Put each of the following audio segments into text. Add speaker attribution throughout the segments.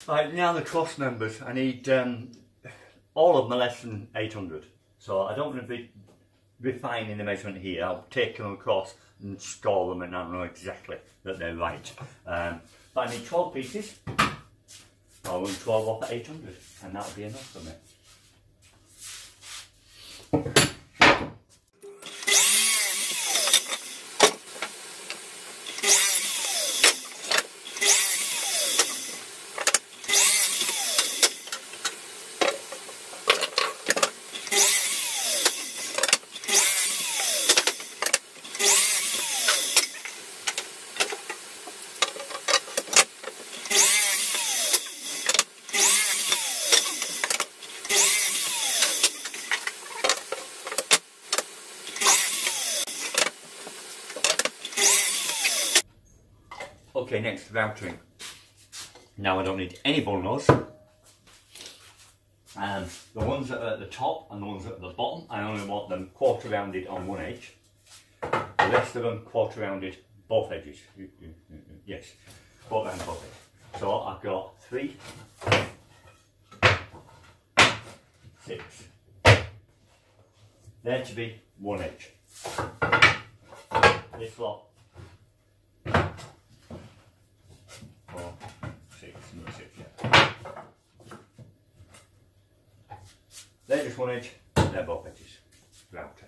Speaker 1: Right, now the cross numbers, I need all of them are less than 800. So I don't want to be refining the measurement here. I'll take them across and score them and I know exactly that they're right. But I need 12 pieces. I'll run 12 off at 800 and that'll be enough for me. Okay, next routing. Now I don't need any bung nose. The ones that are at the top and the ones at the bottom, I only want them quarter rounded on one edge. The rest of them quarter rounded both edges. Yes, both round both edges. So I've got 3, 6. There to be one edge. This lot. 4, 6, number 6, yeah. They're just one edge, they're both edges. Router.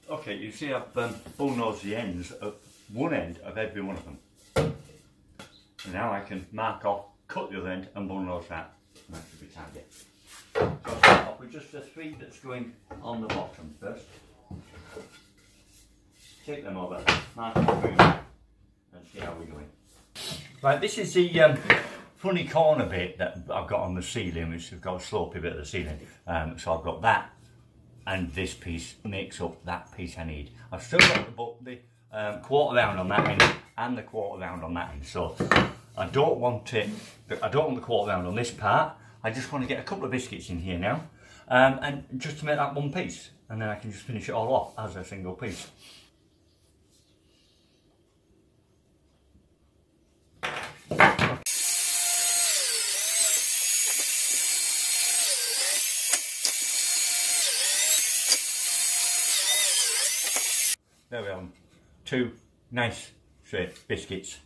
Speaker 1: Okay, you see I've bullnosed the ends at one end of every one of them. And now I can mark off, cut the other end and bullnose that. And that should be tidy. So I'll start off with just the 3 that's going on the bottom first. Take them over, mark off and see how we're going. Right, this is the funny corner bit that I've got on the ceiling, which has got a slopey bit of the ceiling. So I've got that. And this piece makes up that piece I need. I've still got the quarter round on that end and the quarter round on that end. So I don't want the quarter round on this part. I just want to get a couple of biscuits in here now, and just to make that one piece, and then I can just finish it all off as a single piece. There we are, 2 nice straight biscuits.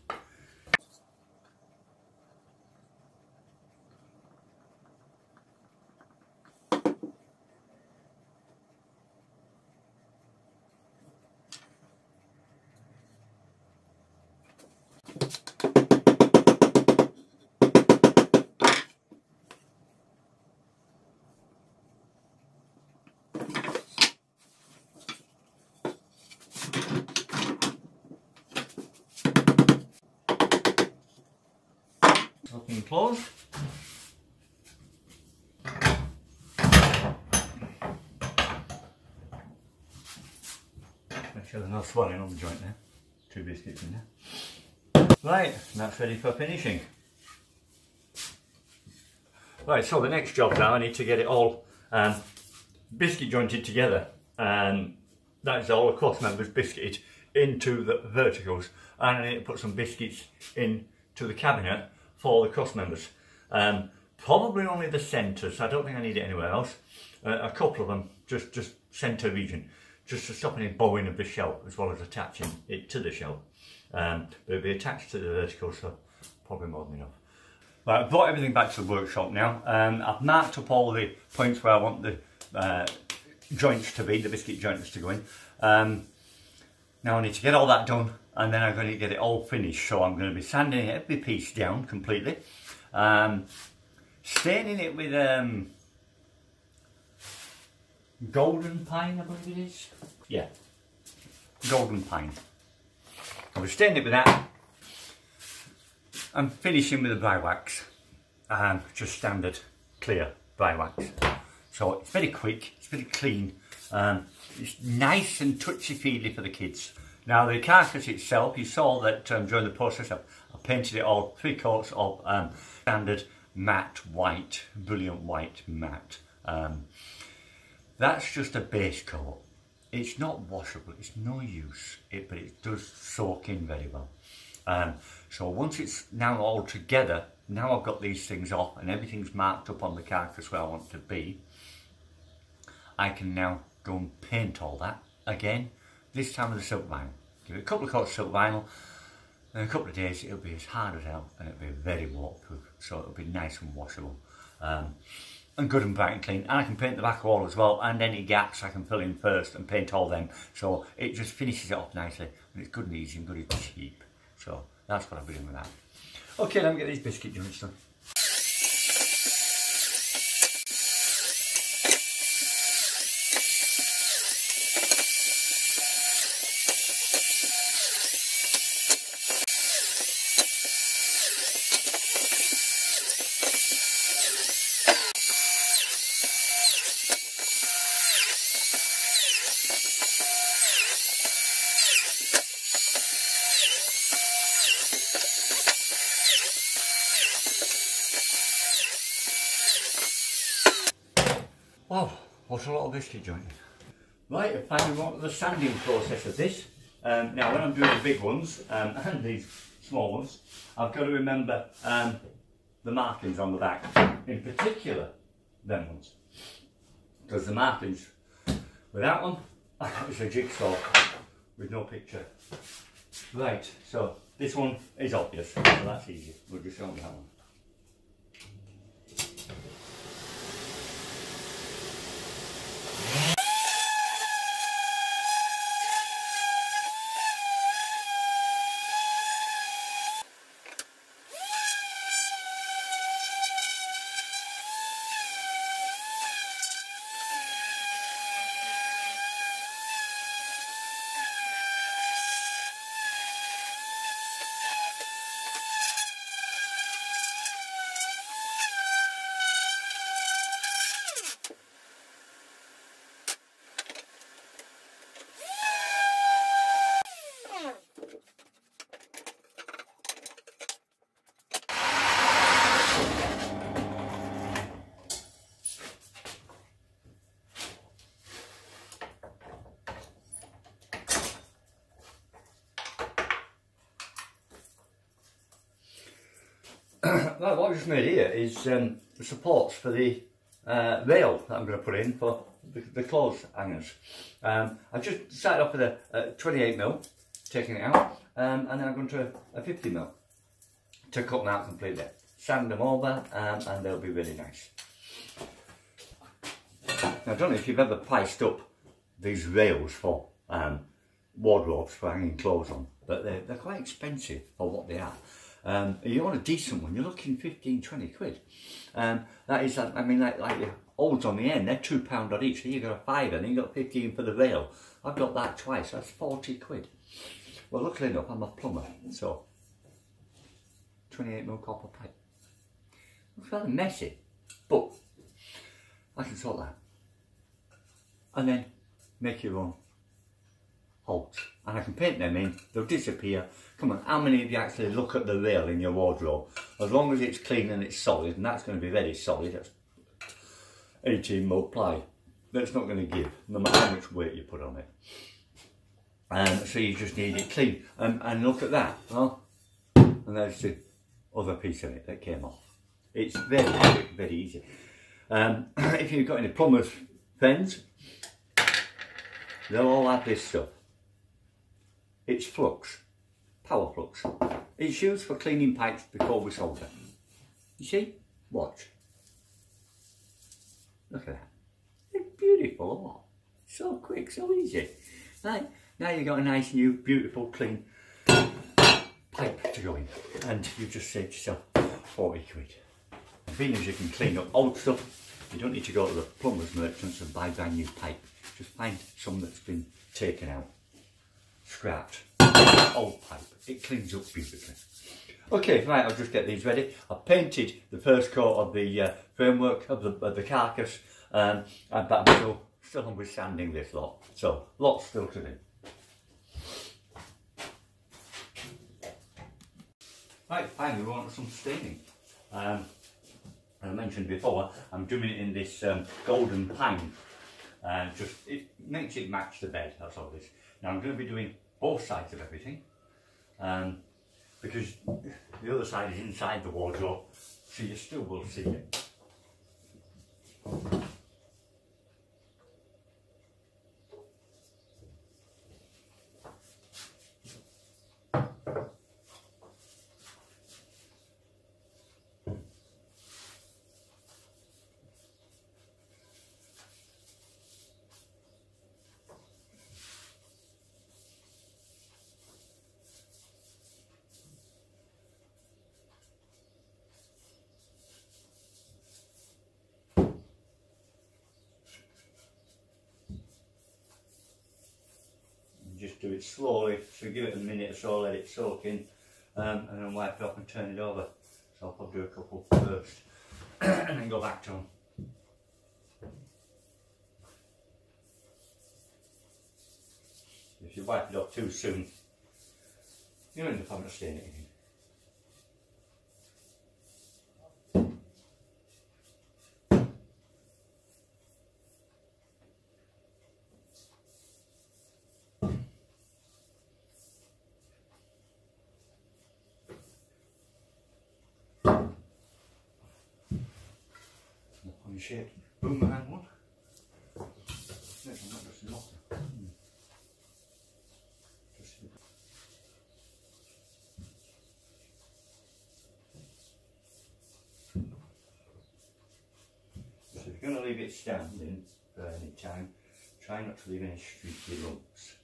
Speaker 1: Looking closed. Make sure there's no swelling on the joint there. 2 biscuits in there. Right, and that's ready for finishing. Right, so the next job now, I need to get it all biscuit jointed together. That is all the cross members biscuited into the verticals, and I need to put some biscuits into the cabinet for the cross members. Probably only the centres, I don't think I need it anywhere else. A couple of them, just centre region, just to stop any bowing of the shelf as well as attaching it to the shelf. But it'll be attached to the vertical, so probably more than enough. Right, I've brought everything back to the workshop now. I've marked up all the points where I want the joints to be, the biscuit joints to go in. Now I need to get all that done, and then I'm going to get it all finished. So I'm going to be sanding every piece down completely, staining it with golden pine, I believe it is. Yeah, golden pine. I'll be staining it with that. I'm finishing with the dry wax, just standard clear dry wax. So it's very quick, it's very clean, it's nice and touchy-feely for the kids. Now the carcass itself, you saw that during the process I painted it all 3 coats of standard matte white, brilliant white matte. That's just a base coat. It's not washable, it's no use, but it does soak in very well. So once it's now all together, now I've got these things off and everything's marked up on the carcass where I want to be, I can now go and paint all that again, this time with the silk vinyl. Give it a couple of coats of silk vinyl, in a couple of days it'll be as hard as hell and it'll be very waterproof, so it'll be nice and washable. And good and bright and clean, and I can paint the back wall as well, and any gaps I can fill in first and paint all them, so it just finishes it off nicely, and it's good and easy and good and cheap. So that's what I'll be doing with that. Okay, let me get these biscuit joints done. Wow, what a lot of biscuit jointing. Right, I've finally got the sanding process of this. Now when I'm doing the big ones, and these small ones, I've got to remember the markings on the back. In particular, them ones. Because the markings, without them, it's a jigsaw with no picture. Right, so this one is obvious, so that's easy. We'll just show them that one. Well, what I've just made here is the supports for the rail that I'm going to put in for the clothes hangers. I've just started off with a 28mm, taking it out, and then I'm going to a 50mm to cut them out completely. Sand them over, and they'll be really nice. Now, I don't know if you've ever priced up these rails for wardrobes for hanging clothes on, but they're quite expensive for what they are. If you want a decent one, you're looking 15–20 quid. That is, I mean, like your olds on the end, they're £2 on each. So you got a fiver, and you got 15 for the rail. I've got that twice. That's 40 quid. Well, luckily enough, I'm a plumber, so 28mm copper pipe. Looks rather messy, but I can sort that. And then make your own holes, and I can paint them in, they'll disappear. Come on, how many of you actually look at the rail in your wardrobe? As long as it's clean and it's solid, and that's going to be very solid, that's 18 mil ply, that's not going to give, no matter how much weight you put on it. So you just need it clean, and look at that, oh, and there's the other piece of it that came off. It's very quick, very easy. If you've got any plumber's friends, they'll all have this stuff. It's flux, power flux. It's used for cleaning pipes before we solder. You see? Watch. Look at that. It's beautiful. So quick, so easy. Right, now you've got a nice new, beautiful, clean pipe to go in. And you just saved yourself 40 quid. And being as you can clean up old stuff, you don't need to go to the plumber's merchants and buy brand new pipe. Just find some that's been taken out, scrapped, old pipe. It cleans up beautifully. Okay, right, I'll just get these ready. I've painted the first coat of the framework of the carcass, but I'm still with sanding this lot. So, lots still to do. Right, finally we want some staining. As I mentioned before, I'm doing it in this golden pine. Just it makes it match the bed, that's all it is. Now I'm going to be doing both sides of everything, because the other side is inside the wardrobe, so you still will see it. Just do it slowly, so give it a minute or so, let it soak in, and then wipe it off and turn it over. So I'll probably do a couple first and then go back to them. If you wipe it off too soon, you end up having to stain it again. Shaped boomerang one. So if you're going to leave it standing for any time, try not to leave any streaky lumps,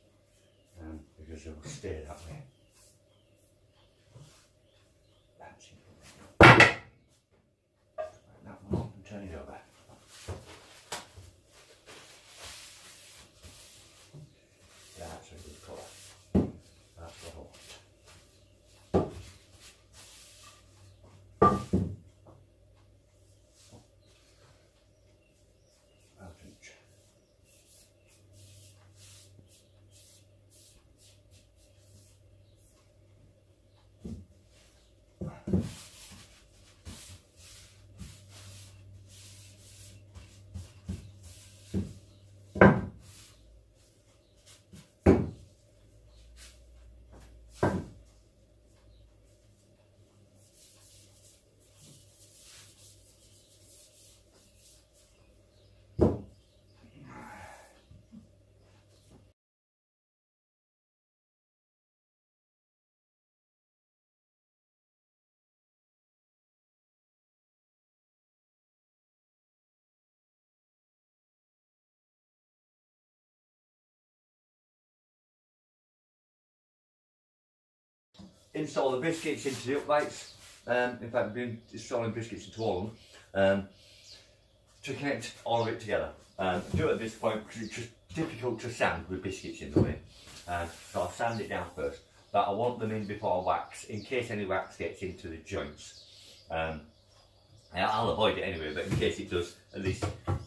Speaker 1: because they will stay that way. That's it. That one off and turn it over. That's a good colour. That's what I want. Install the biscuits into the uprights. In fact, I've been installing biscuits into all of them to connect all of it together. Do it at this point because it's just difficult to sand with biscuits in the way. So I'll sand it down first, but I want them in before I wax in case any wax gets into the joints. I'll avoid it anyway, but in case it does, at least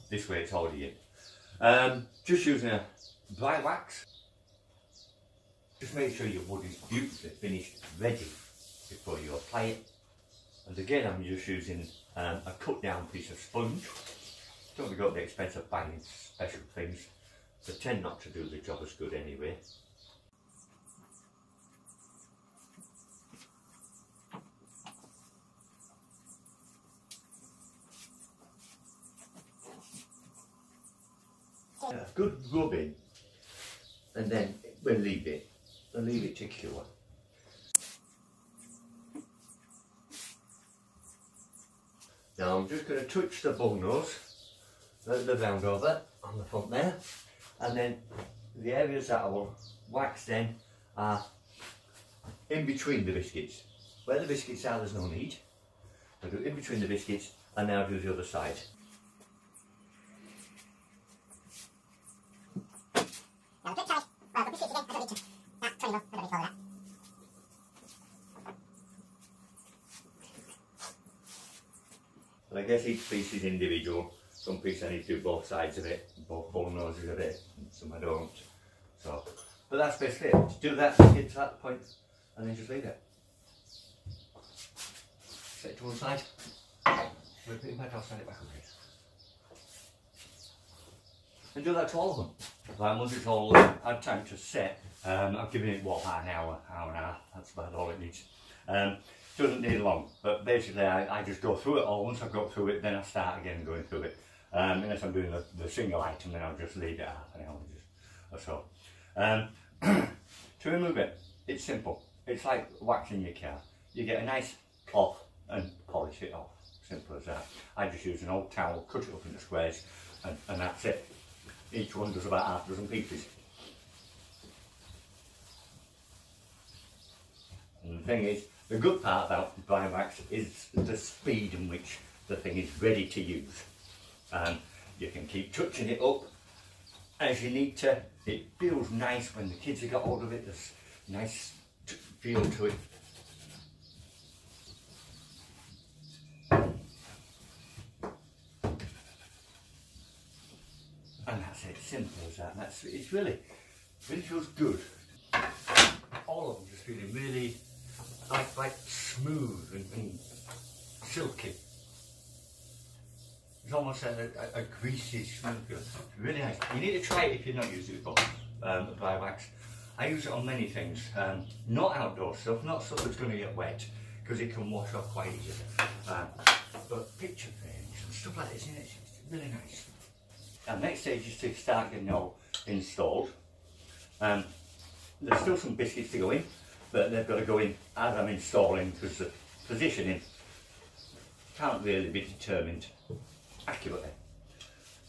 Speaker 1: this way it's already in. Just using a dry wax. Just make sure your wood is beautifully finished, ready before you apply it. And again, I'm just using a cut down piece of sponge. Don't go at the expense of buying special things. They tend not to do the job as good anyway. Good rubbing, and then we'll leave it to cure. Now I'm just going to touch the bung nose, the round over on the front there, and then the areas that I will wax then are in between the biscuits. Where the biscuits are, there's no need. I'll do in between the biscuits, and then I'll do the other side. I guess each piece is individual. Some pieces I need to do both sides of it, both bung noses of it, and some I don't. So, but that's basically it. Just do that, get to that point, and then just leave it. Set it to one side. Flip it back, I'll set it back on it. And do that to all of them. Like once it's all had time to set, I've given it what, an hour and a half. That's about all it needs. Doesn't need long, but basically I just go through it all. Once I've got through it, then I start again going through it. Unless I'm doing the single item, then I'll just leave it half an hour or so. To remove it, it's simple. It's like waxing your car. You get a nice off and polish it off. Simple as that. I just use an old towel, cut it up into squares, and that's it. Each one does about half a dozen pieces. And the thing is, the good part about dry wax is the speed in which the thing is ready to use. You can keep touching it up as you need to. It feels nice when the kids have got hold of it. There's a nice feel to it. And that's it, simple as that. It's really feels good. All of them just feeling really like smooth and silky. It's almost a greasy smooth feel. It's really nice. You need to try it if you've not used it before, dry wax. I use it on many things, not outdoor stuff, not stuff that's going to get wet, because it can wash off quite easily. But picture frames and stuff like this, it's really nice. And next stage is to start getting it all installed. There's still some biscuits to go in, but they've got to go in as I'm installing, because the positioning can't really be determined accurately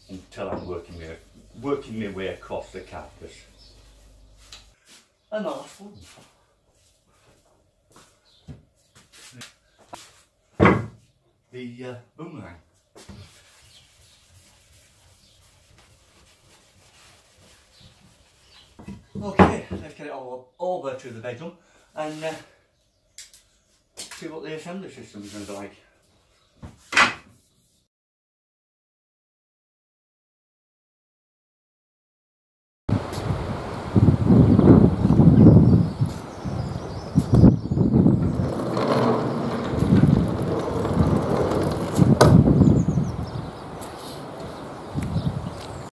Speaker 1: until I'm working my way across the carcass. And the last one. The boomerang. Okay, let's get it all over to the bedroom and see what the assembly system is going to be like.